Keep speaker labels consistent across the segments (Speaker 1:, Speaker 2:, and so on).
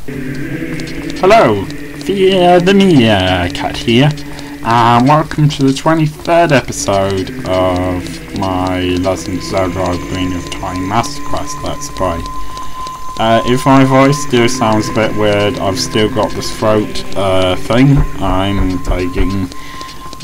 Speaker 1: Hello, the Cat here, and welcome to the 23rd episode of my Legend of Zelda Ocarina of Time Master Quest Let's Play. If my voice still sounds a bit weird, I've still got this throat thing. I'm taking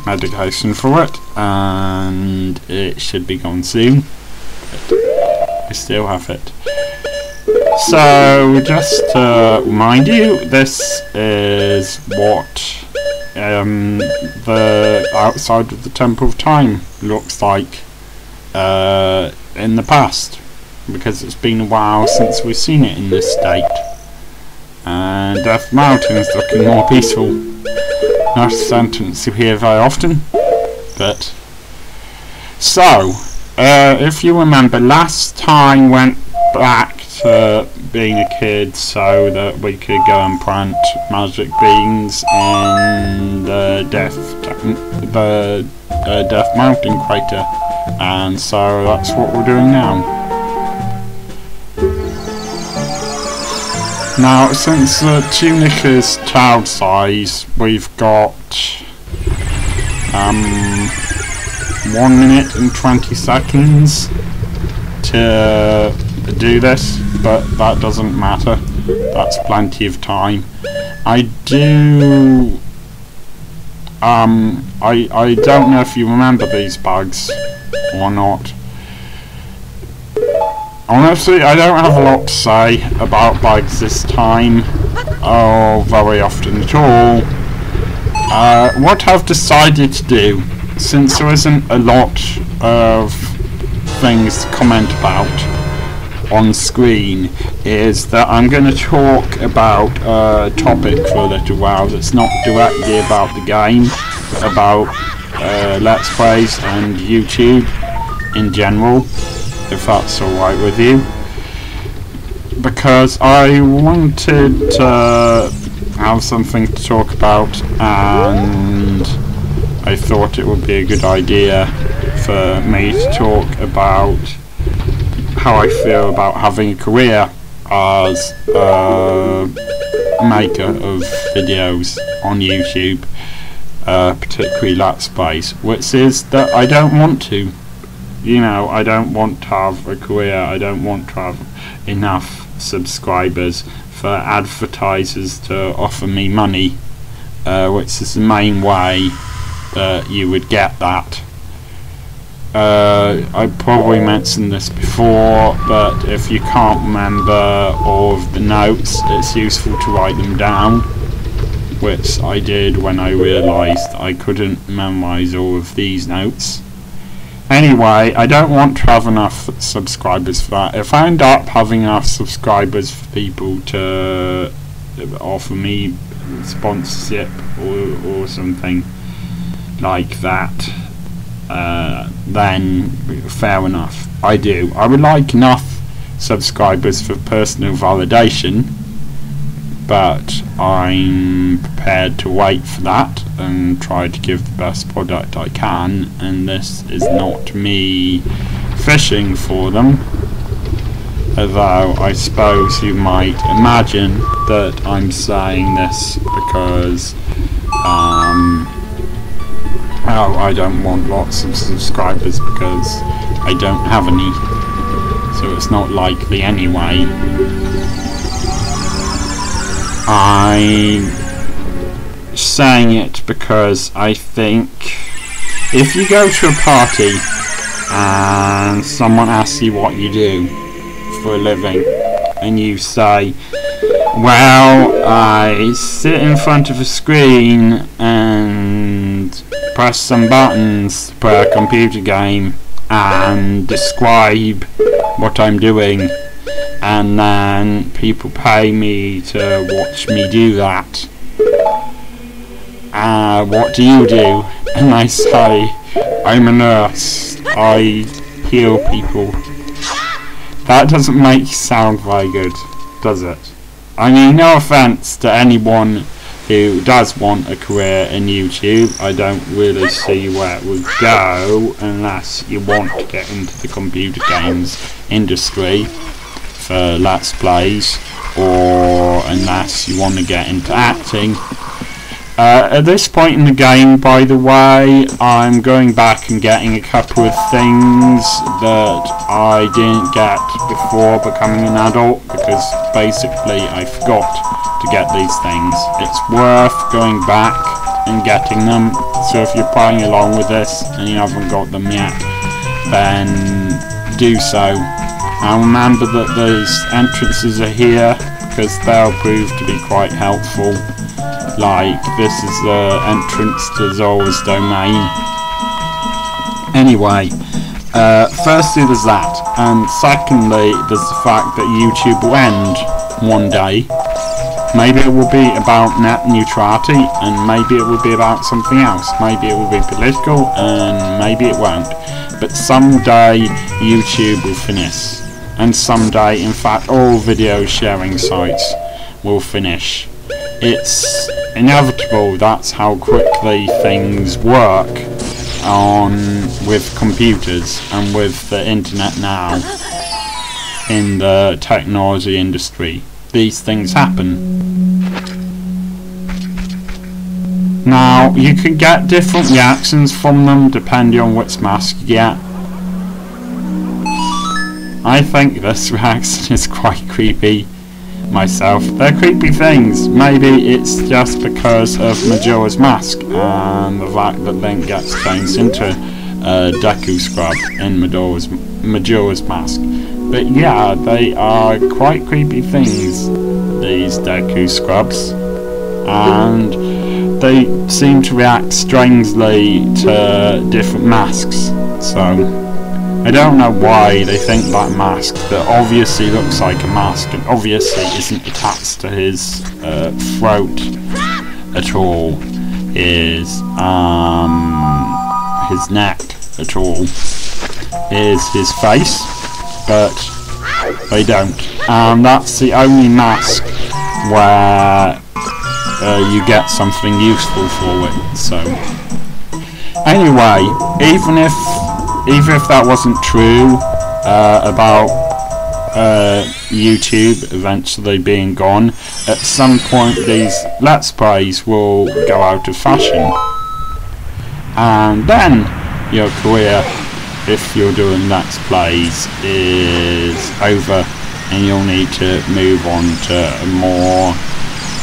Speaker 1: medication for it, and it should be gone soon. But I still have it. So, just to remind you, this is what the outside of the Temple of Time looks like in the past, because it's been a while since we've seen it in this state. And Death Mountain is looking more peaceful. Not a sentence you hear very often, but... So, if you remember, last time went back to being a kid so that we could go and plant magic beans in the Death Mountain crater, and so that's what we're doing now. Now, since the tunic is child size, we've got 1 minute and 20 seconds to do this, but that doesn't matter. That's plenty of time. I do I don't know if you remember these bugs or not. Honestly, I don't have a lot to say about bugs this time, or very often at all. What I've decided to do, since there isn't a lot of things to comment about on screen, is that I'm going to talk about a topic for a little while that's not directly about the game, but about Let's Plays and YouTube in general, if that's alright with you, because I wanted to have something to talk about, and I thought it would be a good idea for me to talk about how I feel about having a career as a maker of videos on YouTube, particularly Let's Plays, which is that I don't want to. You know, I don't want to have a career, I don't want to have enough subscribers for advertisers to offer me money, which is the main way that you would get that. I probably mentioned this before, but if you can't remember all of the notes, it's useful to write them down, which I did when I realised I couldn't memorise all of these notes. Anyway, I don't want to have enough subscribers for that. If I end up having enough subscribers for people to offer me sponsorship or something like that, then fair enough. I do. I would like enough subscribers for personal validation, but I'm prepared to wait for that and try to give the best product I can, and this is not me fishing for them, although I suppose you might imagine that I'm saying this because I don't want lots of subscribers because I don't have any, so it's not likely anyway. I'm saying it because I think if you go to a party and someone asks you what you do for a living, and you say, well, I sit in front of a screen and press some buttons to play a computer game and describe what I'm doing, and then people pay me to watch me do that. What do you do? And I say, I'm a nurse, I heal people. That doesn't make you sound very good, does it? I mean, no offence to anyone who does want a career in YouTube. I don't really see where it would go unless you want to get into the computer games industry for Let's Plays. or unless you want to get into acting. At this point in the game, by the way, I'm going back and getting a couple of things that I didn't get before becoming an adult, because basically I forgot to get these things. It's worth going back and getting them, so if you're playing along with this and you haven't got them yet, then do so. Now remember that those entrances are here, because they'll prove to be quite helpful. Like, this is the entrance to Zora's domain. Anyway, firstly there's that, and secondly there's the fact that YouTube will end one day. Maybe it will be about net neutrality, and maybe it will be about something else. Maybe it will be political, and maybe it won't. But someday YouTube will finish, and someday, in fact, all video sharing sites will finish. It's inevitable. That's how quickly things work with computers and with the internet now in the technology industry. These things happen. Now, you can get different reactions from them depending on which mask you get. I think this reaction is quite creepy myself. They're creepy things. Maybe it's just because of Majora's Mask and the fact that Link gets changed into a Deku Scrub in Majora's Mask. But yeah, they are quite creepy things, these Deku Scrubs, and they seem to react strangely to different masks. So I don't know why they think that mask that obviously looks like a mask and obviously isn't attached to his throat at all, his neck at all, is his face, but they don't. And that's the only mask where you get something useful for it. So anyway, even if that wasn't true about YouTube eventually being gone, at some point these Let's Plays will go out of fashion, and then your career, if you're doing Let's Plays, is over and you'll need to move on to a more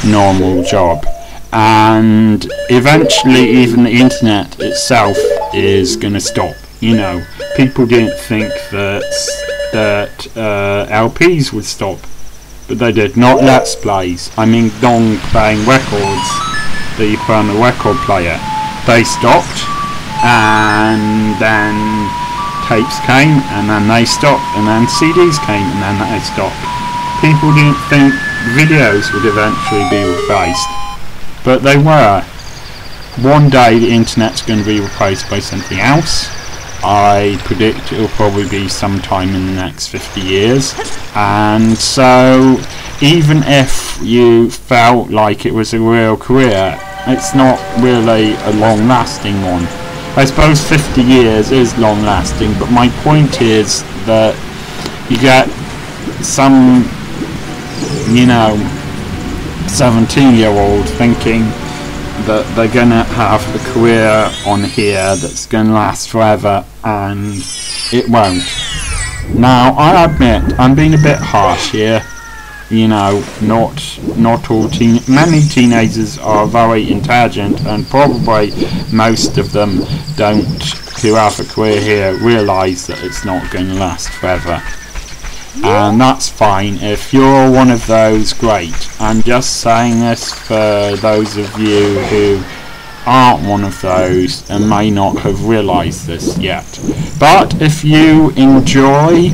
Speaker 1: normal job. And eventually even the internet itself is going to stop. You know, people didn't think that LPs would stop, but they did. Not Let's Plays. I mean, long playing records that you put on a record player. They stopped, and then tapes came, and then they stopped, and then CDs came, and then they stopped. People didn't think videos would eventually be replaced, but they were. One day the internet's going to be replaced by something else. I predict it'll probably be sometime in the next 50 years, and so even if you felt like it was a real career, it's not really a long-lasting one. I suppose 50 years is long-lasting, but my point is that you get some, 17-year-old thinking that they're gonna have a career on here that's gonna last forever, and it won't. Now, I admit I'm being a bit harsh here. Not all many teenagers are very intelligent, and probably most of them who have a career here realise that it's not going to last forever. And that's fine. If you're one of those, great. I'm just saying this for those of you who aren't one of those and may not have realised this yet. But if you enjoy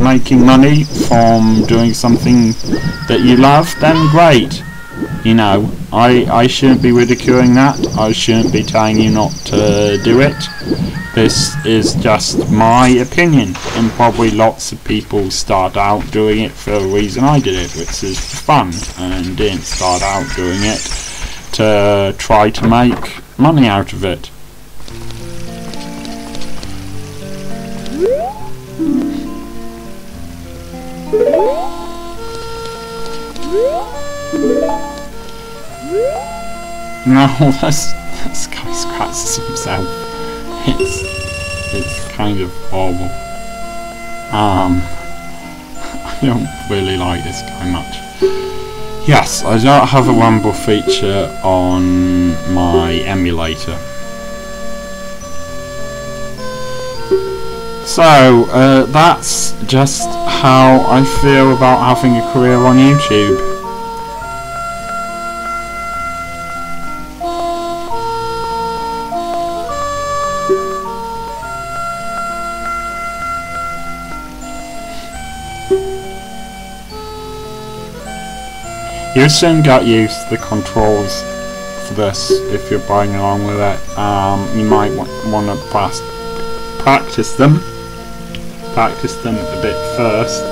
Speaker 1: making money from doing something that you love, then great. I shouldn't be ridiculing that. I shouldn't be telling you not to do it. This is just my opinion, and probably lots of people start out doing it for the reason I did it, which is for fun, and didn't start out doing it to try to make money out of it. No, this guy scratches himself. It's kind of horrible. I don't really like this guy much. Yes, I don't have a rumble feature on my emulator. So, that's just how I feel about having a career on YouTube. You'll soon get used to the controls for this if you're playing along with it. You might want to practice them a bit first,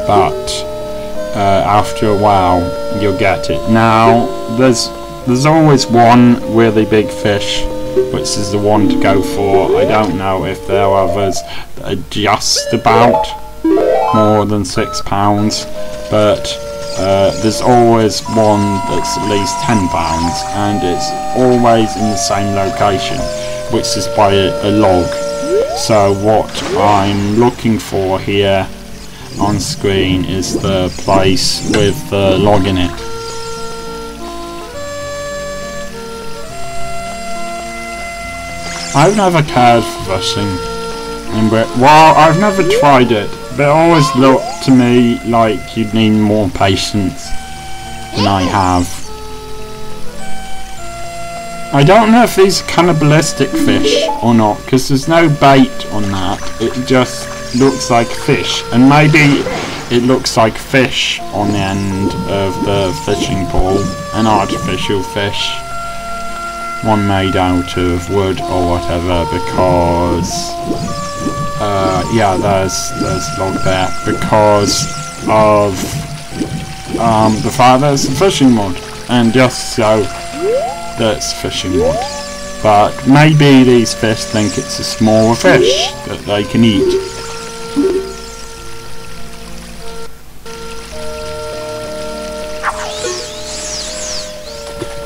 Speaker 1: but after a while you'll get it. Now there's always one really big fish, which is the one to go for. I don't know if there are others that are just about more than £6, but there's always one that's at least £10, and it's always in the same location, which is by a log. So what I'm looking for here on screen is the place with the log in it. I've never cared for fishing, well, I've never tried it, but it always looked to me like you'd need more patience than I have. I don't know if these are cannibalistic fish or not, because there's no bait on that. It just looks like fish, and maybe it looks like fish on the end of the fishing pole, an artificial fish, one made out of wood or whatever, because yeah, there's log there, because of the fact that it's a fishing mod, and just so that's fishing mod. But maybe these fish think it's a smaller fish that they can eat.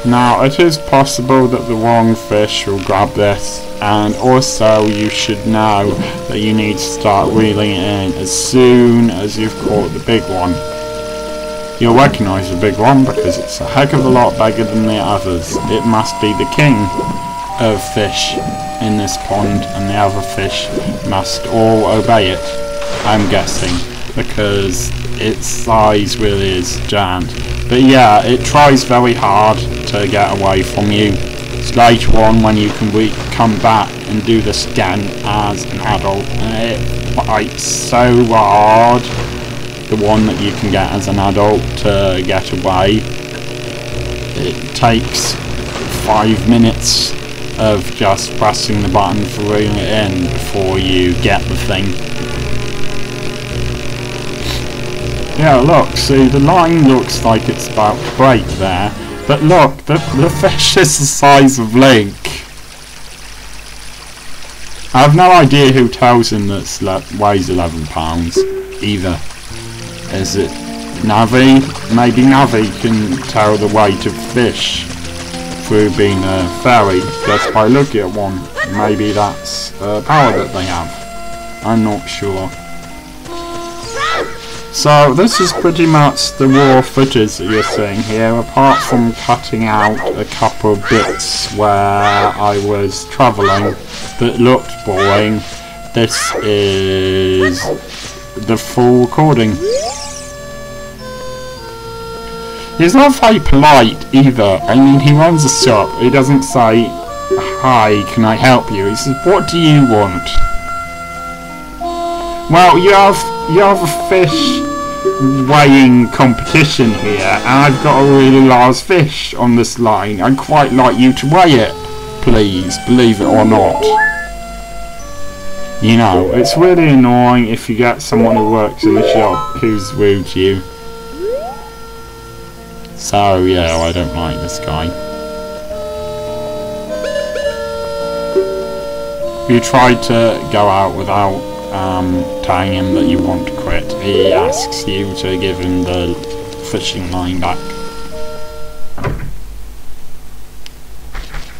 Speaker 1: Now, it is possible that the wrong fish will grab this, and also you should know that you need to start reeling it in as soon as you've caught the big one. You'll recognise the big one because it's a heck of a lot bigger than the others. It must be the king of fish in this pond, and the other fish must all obey it, I'm guessing, because its size really is giant. But yeah, it tries very hard to get away from you. It's later on when you can come back and do this again as an adult, and it fights so hard, the one that you can get as an adult, to get away. It takes 5 minutes of just pressing the button for reeling it in before you get the thing. Yeah, look, see, the line looks like it's about to break there, but look, the fish is the size of Link. I have no idea who tells him that weighs £11 either. Is it Navi? Maybe Navi can tell the weight of fish through being a fairy just by looking at one. Maybe that's a power that they have. I'm not sure. So this is pretty much the raw footage that you're seeing here, apart from cutting out a couple of bits where I was travelling that looked boring. This is the full recording. He's not very polite either. I mean, he runs a shop. He doesn't say, "Hi, can I help you?" He says, "What do you want?" Well, you have a fish weighing competition here, and I've got a really large fish on this line. I'd quite like you to weigh it, please, believe it or not. You know, it's really annoying if you get someone who works in the shop who's rude to you. So yeah, I don't like this guy. If you try to go out without telling him that you want to quit, he asks you to give him the fishing line back.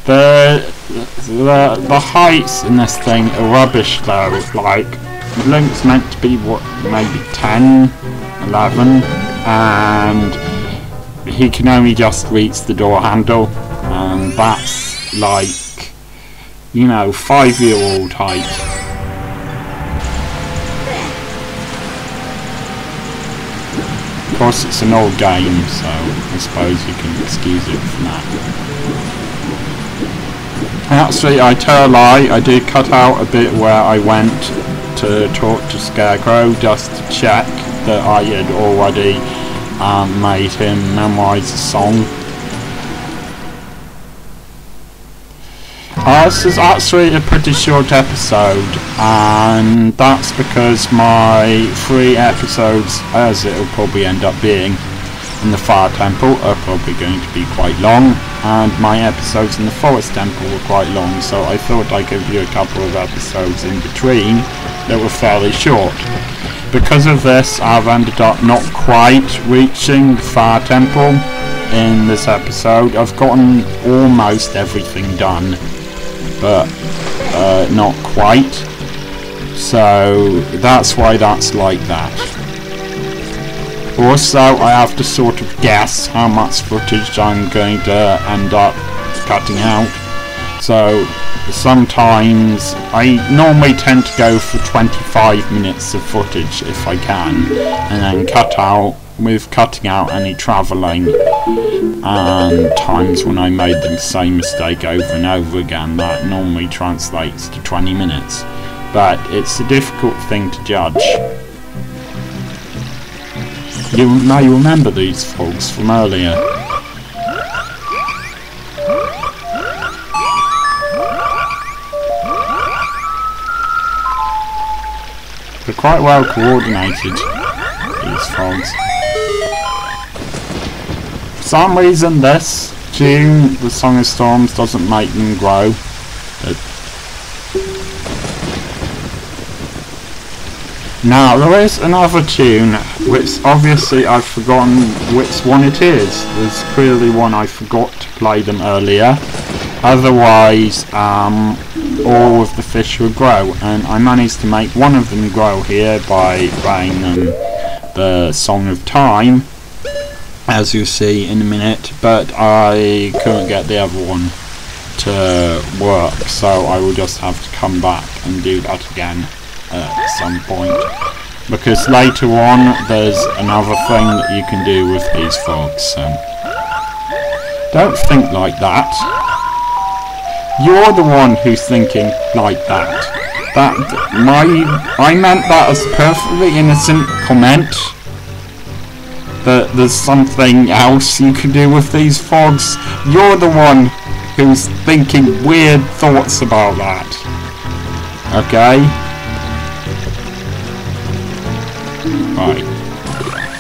Speaker 1: The heights in this thing are rubbish though. Like, Link's meant to be what, maybe 10, 11, and he can only just reach the door handle, and that's like, you know, 5-year-old height. Of course it's an old game, so I suppose you can excuse it from that. Actually, I tell a lie, I did cut out a bit where I went to talk to Scarecrow just to check that I had already made him memorise the song. This is actually a pretty short episode, and that's because my 3 episodes, as it'll probably end up being, in the Fire Temple are probably going to be quite long, and my episodes in the Forest Temple were quite long, so I thought I'd give you a couple of episodes in between that were fairly short. Because of this, I've ended up not quite reaching the Fire Temple in this episode. I've gotten almost everything done, but not quite, so that's why that's like that. Also, I have to sort of guess how much footage I'm going to end up cutting out. So sometimes I normally tend to go for 25 minutes of footage if I can, and then cutting out any travelling and times when I made the same mistake over and over again. That normally translates to 20 minutes, but it's a difficult thing to judge. You may remember these frogs from earlier. They're quite well coordinated, these frogs. For some reason this tune, the Song of Storms, doesn't make them grow. Now, there is another tune, which obviously I've forgotten which one it is. There's clearly one I forgot to play them earlier. Otherwise, all of the fish would grow, and I managed to make one of them grow here by playing them the Song of Time, as you'll see in a minute, but I couldn't get the other one to work, so I will just have to come back and do that again at some point, because later on there's another thing that you can do with these frogs, so don't think like that. You're the one who's thinking like that. I meant that as a perfectly innocent comment, that there's something else you can do with these frogs. You're the one who's thinking weird thoughts about that. Okay? Right.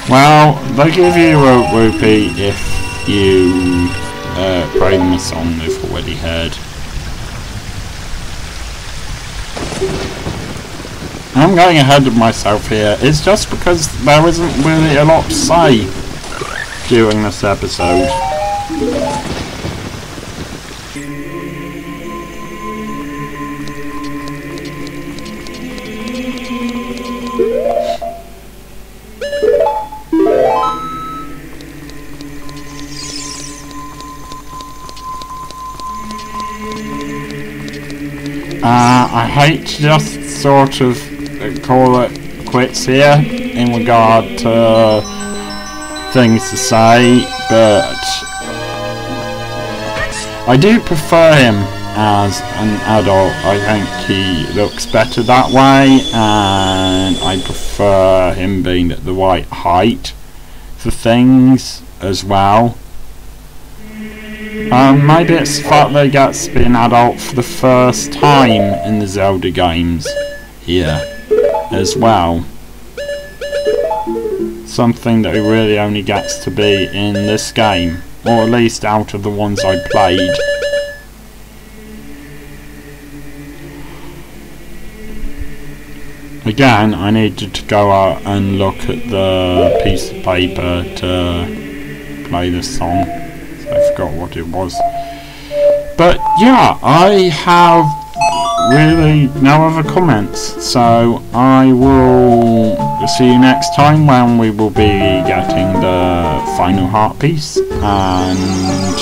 Speaker 1: Well, they give you a rupee if you play them a song they've already heard. I'm going ahead of myself here. It's just because there isn't really a lot to say during this episode. I hate to just sort of call it quits here in regard to things to say, but I do prefer him as an adult. I think he looks better that way, and I prefer him being at the right height for things as well. Maybe it's the fact that he gets to be an adult for the first time in the Zelda games here as well. Something that he really only gets to be in this game, or at least out of the ones I played. again, I needed to go out and look at the piece of paper to play this song. So I forgot what it was. But yeah, I have really no other comments. So I will see you next time when we will be getting the final heart piece and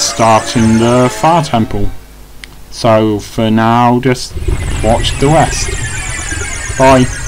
Speaker 1: starting the Fire Temple. So for now, just watch the rest. Bye.